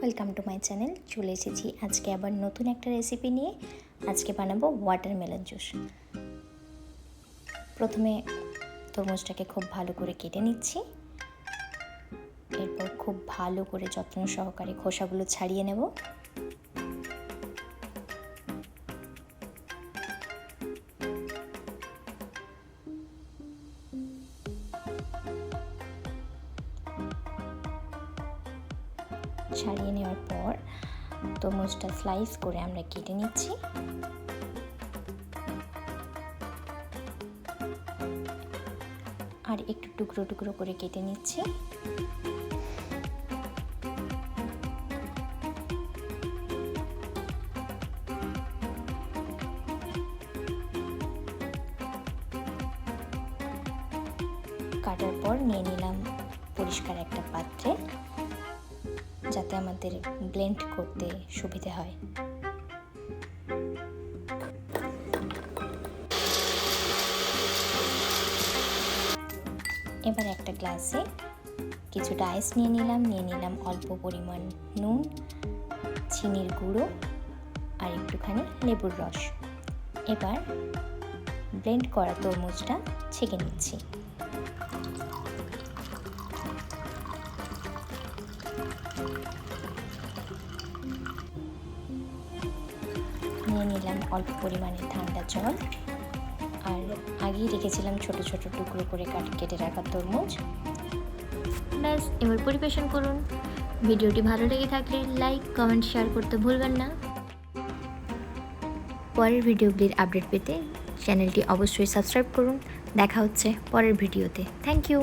Welcome to my channel. চলে এসেছি আজকে আবার নতুন একটা রেসিপি নিয়ে। আজকে বানাবো ওয়াটারমেলন জুস। প্রথমে তরমুজটাকে খুব ভালো করে কেটে নিচ্ছি, এরপর খুব ভালো করে যত্ন সহকারে খোসাগুলো ছাড়িয়ে নেব। ছাড়িয়ে নেওয়ার পর তরমুজটা স্লাইস করে আমরা কেটে নিচ্ছি। আর একটু টুকরো টুকরো করে কেটে নিচ্ছি। কাটার পর নিয়ে নিলাম পরিষ্কার একটা পাত্রে, যাতে আমাদের ব্লেন্ড করতে সুবিধে হয়। এবার একটা গ্লাসে কিছুটা আইস নিয়ে নিলাম অল্প পরিমাণ নুন, চিনির গুঁড়ো আর একটুখানি লেবুর রস। এবার ব্লেন্ড করা তরমুজটা ছেঁকে নিচ্ছি। নিয়ে নিলাম অল্প পরিমাণে ঠান্ডা জল, আর আগেই রেখেছিলাম ছোট ছোট টুকরো করে কেটে রাখা তরমুজ। ব্যাস, এবার পরিবেশন করুন। ভিডিওটি ভালো লেগে থাকলে লাইক, কমেন্ট, শেয়ার করতে ভুলবেন না। পরের ভিডিওগুলির আপডেট পেতে চ্যানেলটি অবশ্যই সাবস্ক্রাইব করুন। দেখা হচ্ছে পরের ভিডিওতে। Thank you.